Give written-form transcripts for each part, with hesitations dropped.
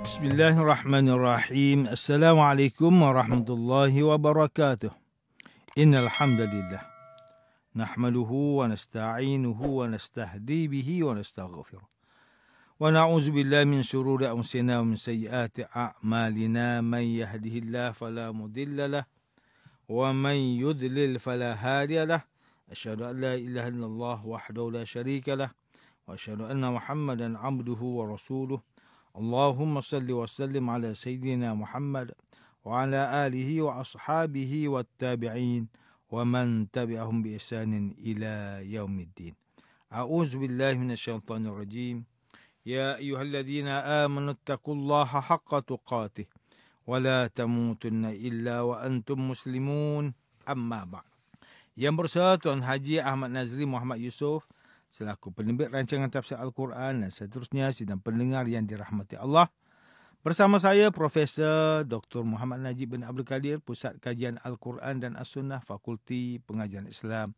Bismillahirrahmanirrahim. Assalamualaikum warahmatullahi wabarakatuh. Innal hamdalillah nahmaduhu wa nasta'inuhu wa nastahdi bihi wa nastaghfiruh. Wa na'udzu billahi min shururi anfusina wa min sayyiati a'malina. Man yahdihillahu fala mudilla lahu wa man yudlil fala hadiya lahu. Asyhadu an la ilaha illallah wahdahu la syarika lahu wa asyhadu anna Muhammadan 'abduhu wa rasuluh. Allahumma salli wa sallim ala Sayyidina Muhammad wa ala alihi wa ashabihi wa tabi'in wa man tabi'ahum bi ihsanin ila yaumiddin. A'udzu billahi minasyaitonir rajim. Ya ayyuhalladzina amanu taqullaha haqqa tuqatih wa la tamutunna illa wa antum muslimun. Amma ba'd. Yang bersama Tuan Haji Ahmad Nazri Muhammad Yusof selaku penerbit rancangan tafsir Al-Quran dan seterusnya sidang pendengar yang dirahmati Allah. Bersama saya Profesor Dr. Muhammad Najib bin Abdul Kadir, Pusat Kajian Al-Quran dan As-Sunnah, Fakulti Pengajian Islam,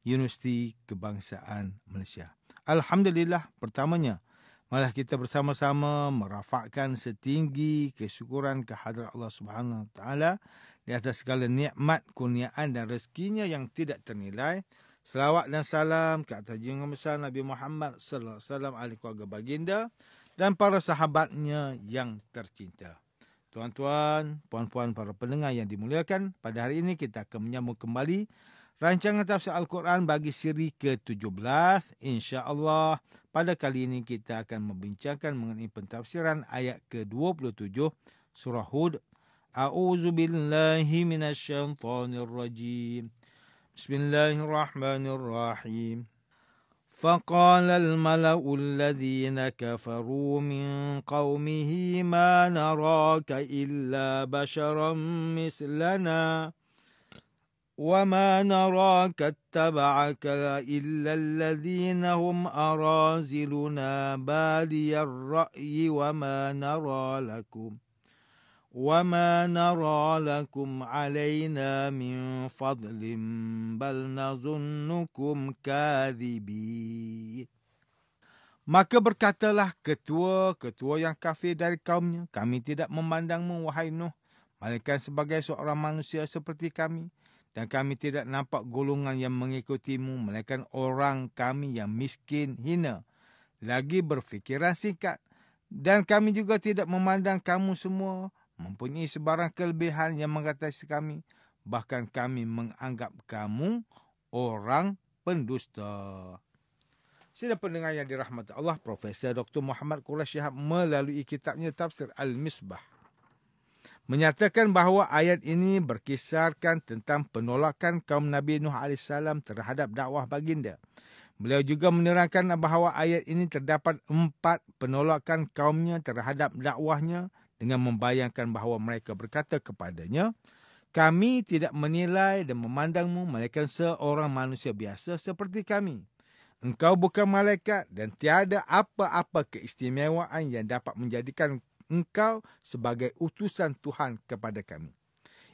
Universiti Kebangsaan Malaysia. Alhamdulillah, pertamanya malah kita bersama-sama merafakkan setinggi kesyukuran kehadrat Allah Subhanahu Wa Taala di atas segala nikmat, kurniaan dan rezekinya yang tidak ternilai. Selawat dan salam ke atas junjungan besar Nabi Muhammad sallallahu alaihi wasallam, ahli keluarga baginda dan para sahabatnya yang tercinta. Tuan-tuan, puan-puan, para pendengar yang dimuliakan, pada hari ini kita akan menyambung kembali rancangan tafsir Al-Quran bagi siri ke-17. InsyaAllah pada kali ini kita akan membincangkan mengenai pentafsiran ayat ke-27 surah Hud. A'udzu billahi minasyaitonir rajim. Bismillahirrahmanirrahim. فقال الملأ الذين كفروا من قومه ما نراك إلا بشرا مثلنا وما نراك اتبعك إلا الذين هم أراذلنا بادي الرأي وما نرى لكم علينا من فضل بل نظنكم كاذبين. Maka berkatalah ketua-ketua yang kafir dari kaumnya, kami tidak memandangmu, wahai Nuh, melainkan sebagai seorang manusia seperti kami. Dan kami tidak nampak golongan yang mengikutimu, melainkan orang kami yang miskin, hina, lagi berfikiran singkat. Dan kami juga tidak memandang kamu semua mempunyai sebarang kelebihan yang mengatasi kami. Bahkan kami menganggap kamu orang pendusta. Sidang pendengar yang dirahmati Allah, Profesor Dr. Muhammad Quraish Shihab melalui kitabnya Tafsir Al-Misbah menyatakan bahawa ayat ini berkisarkan tentang penolakan kaum Nabi Nuh AS terhadap dakwah baginda. Beliau juga menerangkan bahawa ayat ini terdapat 4 penolakan kaumnya terhadap dakwahnya, dengan membayangkan bahawa mereka berkata kepadanya, kami tidak menilai dan memandangmu melainkan seorang manusia biasa seperti kami. Engkau bukan malaikat dan tiada apa-apa keistimewaan yang dapat menjadikan engkau sebagai utusan Tuhan kepada kami.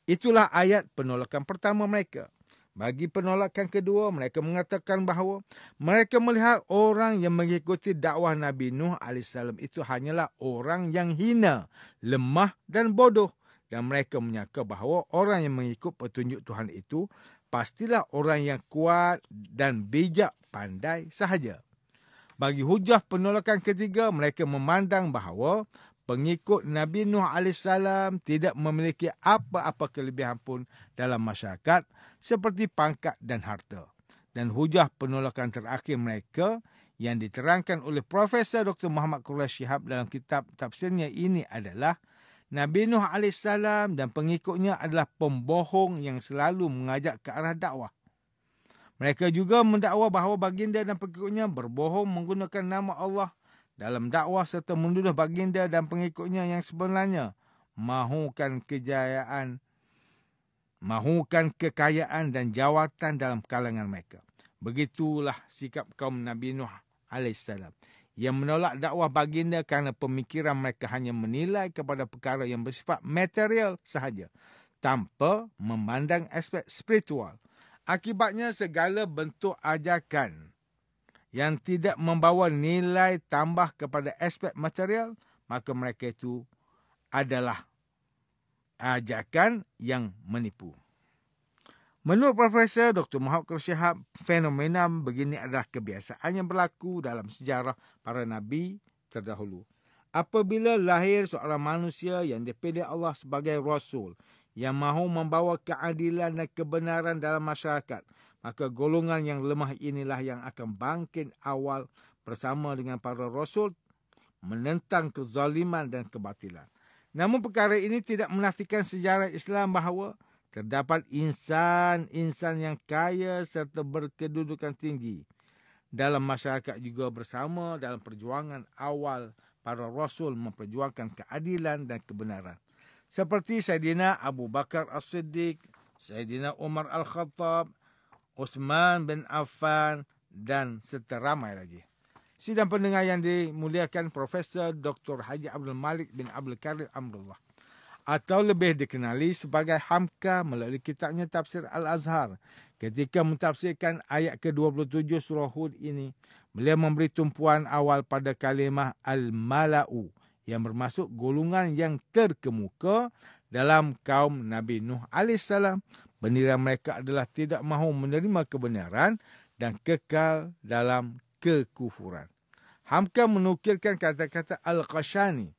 Itulah ayat penolakan pertama mereka. Bagi penolakan kedua, mereka mengatakan bahawa mereka melihat orang yang mengikuti dakwah Nabi Nuh AS itu hanyalah orang yang hina, lemah dan bodoh. Dan mereka menyangka bahawa orang yang mengikut petunjuk Tuhan itu pastilah orang yang kuat dan bijak pandai sahaja. Bagi hujah penolakan ketiga, mereka memandang bahawa pengikut Nabi Nuh AS tidak memiliki apa-apa kelebihan pun dalam masyarakat seperti pangkat dan harta. Dan hujah penolakan terakhir mereka yang diterangkan oleh Profesor Dr. Muhammad Quraish Shihab dalam kitab tafsirnya ini adalah Nabi Nuh AS dan pengikutnya adalah pembohong yang selalu mengajak ke arah dakwah. Mereka juga mendakwa bahawa baginda dan pengikutnya berbohong menggunakan nama Allah dalam dakwah serta menuduh baginda dan pengikutnya yang sebenarnya mahukan kekayaan dan jawatan dalam kalangan mereka. Begitulah sikap kaum Nabi Nuh AS yang menolak dakwah baginda kerana pemikiran mereka hanya menilai kepada perkara yang bersifat material sahaja, tanpa memandang aspek spiritual. Akibatnya segala bentuk ajakan yang tidak membawa nilai tambah kepada aspek material, maka mereka itu adalah ajakan yang menipu. Menurut Profesor Dr. Muhammad Shihab, fenomena begini adalah kebiasaan yang berlaku dalam sejarah para nabi terdahulu. Apabila lahir seorang manusia yang dipilih Allah sebagai Rasul, yang mahu membawa keadilan dan kebenaran dalam masyarakat, maka golongan yang lemah inilah yang akan bangkit awal bersama dengan para Rasul menentang kezaliman dan kebatilan. Namun perkara ini tidak menafikan sejarah Islam bahawa terdapat insan-insan yang kaya serta berkedudukan tinggi dalam masyarakat juga bersama dalam perjuangan awal para Rasul memperjuangkan keadilan dan kebenaran. Seperti Saidina Abu Bakar As-Siddiq, Saidina Umar Al-Khattab, Uthman bin Affan dan serta ramai lagi. Sidang pendengar yang dimuliakan, Profesor Dr. Haji Abdul Malik bin Abdul Karim Amrullah, atau lebih dikenali sebagai Hamka, melalui kitabnya Tafsir Al-Azhar, ketika mentafsirkan ayat ke-27 surah Hud ini, beliau memberi tumpuan awal pada kalimah Al-Mala'u, yang bermaksud golongan yang terkemuka dalam kaum Nabi Nuh AS. Pendirian mereka adalah tidak mahu menerima kebenaran dan kekal dalam kekufuran. Hamka menukilkan kata-kata Al-Qashani,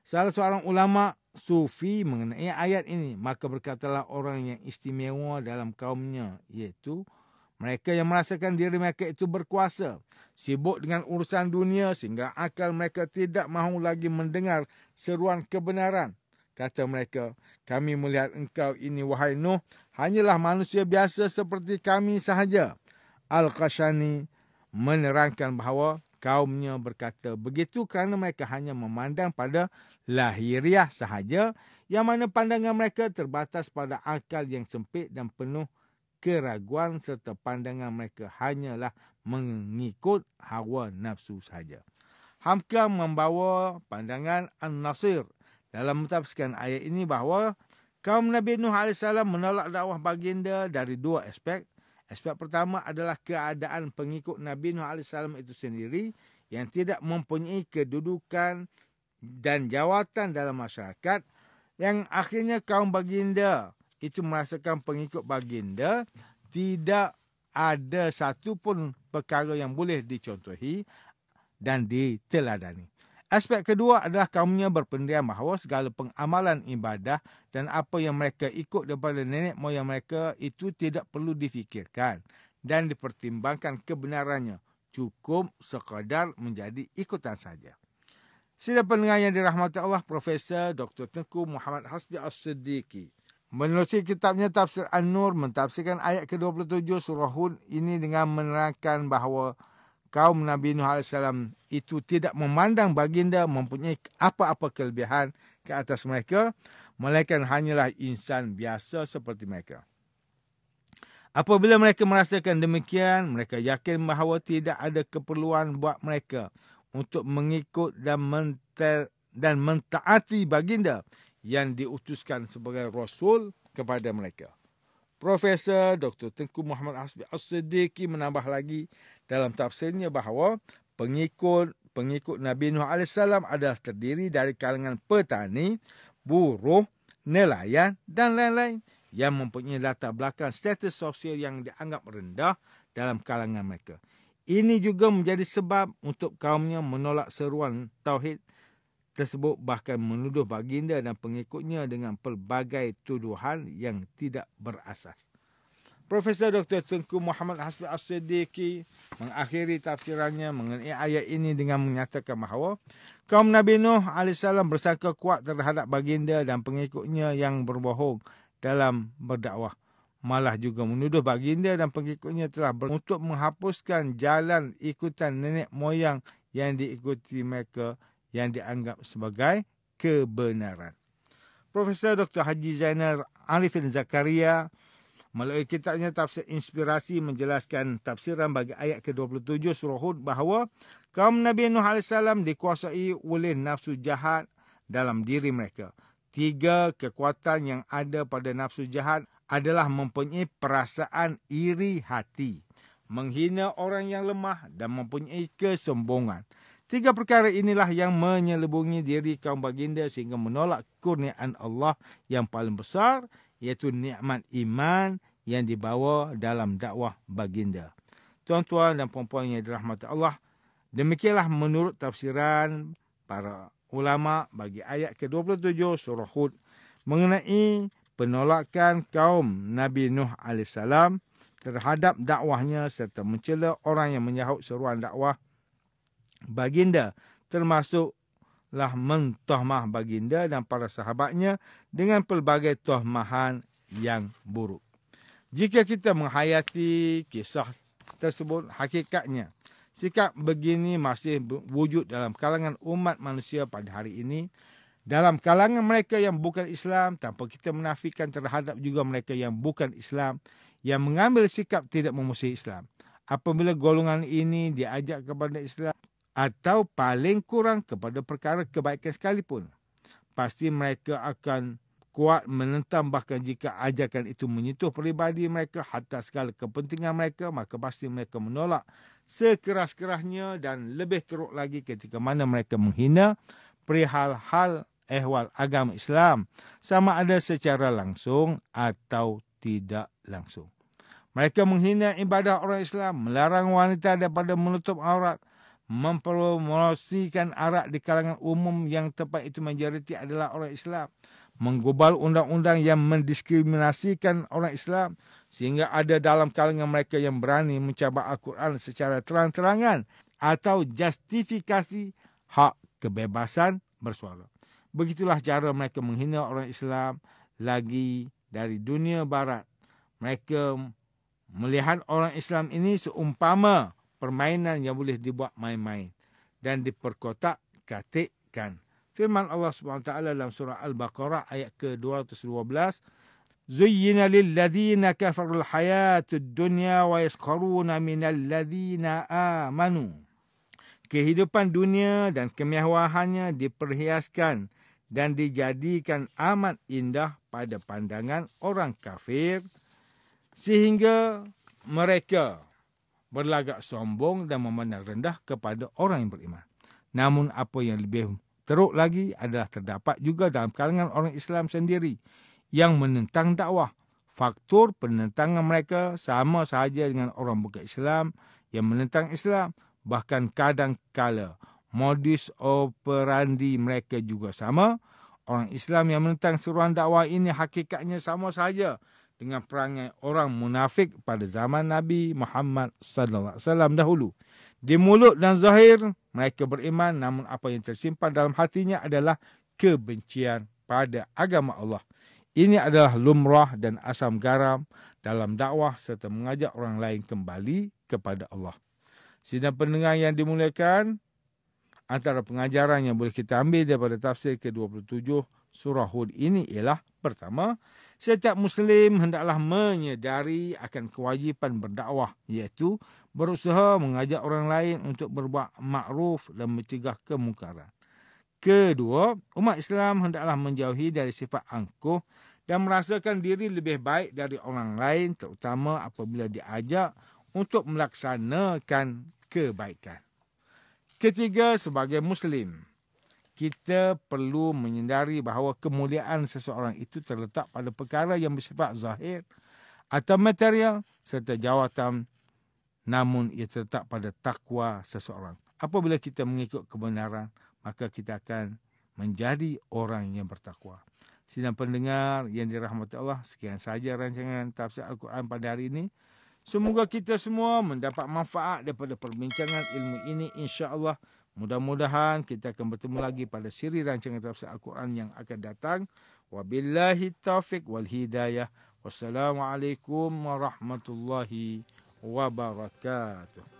salah seorang ulama Sufi, mengenai ayat ini. Maka berkatalah orang yang istimewa dalam kaumnya, iaitu mereka yang merasakan diri mereka itu berkuasa, sibuk dengan urusan dunia sehingga akal mereka tidak mahu lagi mendengar seruan kebenaran. Kata mereka, kami melihat engkau ini, wahai Nuh, hanyalah manusia biasa seperti kami sahaja. Al-Qashani menerangkan bahawa kaumnya berkata begitu kerana mereka hanya memandang pada lahiriah sahaja, yang mana pandangan mereka terbatas pada akal yang sempit dan penuh keraguan, serta pandangan mereka hanyalah mengikut hawa nafsu sahaja. Hamka membawa pandangan An-Nasir dalam mentafsirkan ayat ini bahawa kaum Nabi Nuh AS menolak dakwah baginda dari dua aspek. Aspek pertama adalah keadaan pengikut Nabi Nuh AS itu sendiri yang tidak mempunyai kedudukan dan jawatan dalam masyarakat, yang akhirnya kaum baginda itu merasakan pengikut baginda tidak ada satu pun perkara yang boleh dicontohi dan diteladani. Aspek kedua adalah kaumnya berpendirian bahawa segala pengamalan ibadah dan apa yang mereka ikut daripada nenek moyang mereka itu tidak perlu difikirkan dan dipertimbangkan kebenarannya, cukup sekadar menjadi ikutan saja. Sidang pendengar yang dirahmati Allah, Profesor Dr. Tengku Muhammad Hasbi As-Siddiqi menerusi kitabnya Tafsir An-Nur mentafsirkan ayat ke-27 surah Hud ini dengan menerangkan bahawa kaum Nabi Nuh AS itu tidak memandang baginda mempunyai apa-apa kelebihan ke atas mereka, melainkan hanyalah insan biasa seperti mereka. Apabila mereka merasakan demikian, mereka yakin bahawa tidak ada keperluan buat mereka untuk mengikut dan mentaati baginda yang diutuskan sebagai Rasul kepada mereka. Profesor Dr. Tengku Muhammad Hasbi As-Siddiqi menambah lagi dalam tafsirnya bahawa pengikut Nabi Nuh AS adalah terdiri dari kalangan petani, buruh, nelayan dan lain-lain yang mempunyai latar belakang status sosial yang dianggap rendah dalam kalangan mereka. Ini juga menjadi sebab untuk kaumnya menolak seruan tauhid tersebut, bahkan menuduh baginda dan pengikutnya dengan pelbagai tuduhan yang tidak berasas. Profesor Dr. Tengku Muhammad Hasbi As-Siddiqi mengakhiri tafsirannya mengenai ayat ini dengan menyatakan bahawa kaum Nabi Nuh AS bersangka kuat terhadap baginda dan pengikutnya yang berbohong dalam berdakwah. Malah juga menuduh baginda dan pengikutnya telah untuk menghapuskan jalan ikutan nenek moyang yang diikuti mereka yang dianggap sebagai kebenaran. Profesor Dr. Haji Zainal Arifin Zakaria melalui kitabnya Tafsir Inspirasi menjelaskan tafsiran bagi ayat ke-27 surah Hud bahawa kaum Nabi Nuh AS dikuasai oleh nafsu jahat dalam diri mereka. 3 kekuatan yang ada pada nafsu jahat adalah mempunyai perasaan iri hati, menghina orang yang lemah dan mempunyai kesombongan. Tiga perkara inilah yang menyelubungi diri kaum baginda sehingga menolak kurniaan Allah yang paling besar, iaitu nikmat iman yang dibawa dalam dakwah baginda. Tuan-tuan dan puan-puan yang dirahmati Allah, demikianlah menurut tafsiran para ulama bagi ayat ke-27 surah Hud mengenai penolakan kaum Nabi Nuh AS terhadap dakwahnya serta mencela orang yang menyahut seruan dakwah baginda, termasuklah mentahmah baginda dan para sahabatnya dengan pelbagai tohmahan yang buruk. Jika kita menghayati kisah tersebut, hakikatnya sikap begini masih wujud dalam kalangan umat manusia pada hari ini, dalam kalangan mereka yang bukan Islam, tanpa kita menafikan terhadap juga mereka yang bukan Islam, yang mengambil sikap tidak memusuhi Islam. Apabila golongan ini diajak kepada Islam atau paling kurang kepada perkara kebaikan sekalipun, pasti mereka akan kuat menentang. Bahkan jika ajakan itu menyentuh peribadi mereka, hatta segala kepentingan mereka, maka pasti mereka menolak sekeras-kerasnya, dan lebih teruk lagi ketika mana mereka menghina perihal hal ehwal agama Islam, sama ada secara langsung atau tidak langsung. Mereka menghina ibadah orang Islam, melarang wanita daripada menutup aurat, mempromosikan arak di kalangan umum yang tepat itu majoriti adalah orang Islam, menggubal undang-undang yang mendiskriminasikan orang Islam, sehingga ada dalam kalangan mereka yang berani mencabar Al-Quran secara terang-terangan atau justifikasi hak kebebasan bersuara. Begitulah cara mereka menghina orang Islam. Lagi dari dunia barat, mereka melihat orang Islam ini seumpama permainan yang boleh dibuat main-main dan diperkotak-katikkan. Firman Allah SWT dalam surah Al-Baqarah ayat ke-212, Zuyyina lilladhina kafarul hayatud dunya wa yaskharuna minal ladhina amanu. Kehidupan dunia dan kemewahannya diperhiaskan dan dijadikan amat indah pada pandangan orang kafir, sehingga mereka berlagak sombong dan memandang rendah kepada orang yang beriman. Namun apa yang lebih teruk lagi adalah terdapat juga dalam kalangan orang Islam sendiri yang menentang dakwah. Faktor penentangan mereka sama sahaja dengan orang bukan Islam yang menentang Islam. Bahkan kadang-kala modus operandi mereka juga sama. Orang Islam yang menentang seruan dakwah ini hakikatnya sama saja dengan perangai orang munafik pada zaman Nabi Muhammad SAW dahulu. Di mulut dan zahir mereka beriman, namun apa yang tersimpan dalam hatinya adalah kebencian pada agama Allah. Ini adalah lumrah dan asam garam dalam dakwah serta mengajak orang lain kembali kepada Allah. Sidang pendengar yang dimuliakan, antara pengajaran yang boleh kita ambil daripada tafsir ke-27 surah Hud ini ialah, pertama, setiap Muslim hendaklah menyedari akan kewajipan berdakwah, iaitu berusaha mengajak orang lain untuk berbuat makruf dan mencegah kemungkaran. Kedua, umat Islam hendaklah menjauhi dari sifat angkuh dan merasakan diri lebih baik dari orang lain, terutama apabila diajak untuk melaksanakan kebaikan. Ketiga, sebagai Muslim, kita perlu menyedari bahawa kemuliaan seseorang itu terletak pada perkara yang bersifat zahir atau material serta jawatan, namun ia terletak pada takwa seseorang. Apabila kita mengikut kebenaran, maka kita akan menjadi orang yang bertakwa. Sidang pendengar yang dirahmati Allah, sekian sahaja rancangan tafsir Al-Quran pada hari ini. Semoga kita semua mendapat manfaat daripada perbincangan ilmu ini, insya-Allah. Mudah-mudahan kita akan bertemu lagi pada siri rancangan tafsir Al-Quran yang akan datang. Wabillahi taufiq wal hidayah. Wassalamualaikum warahmatullahi wabarakatuh.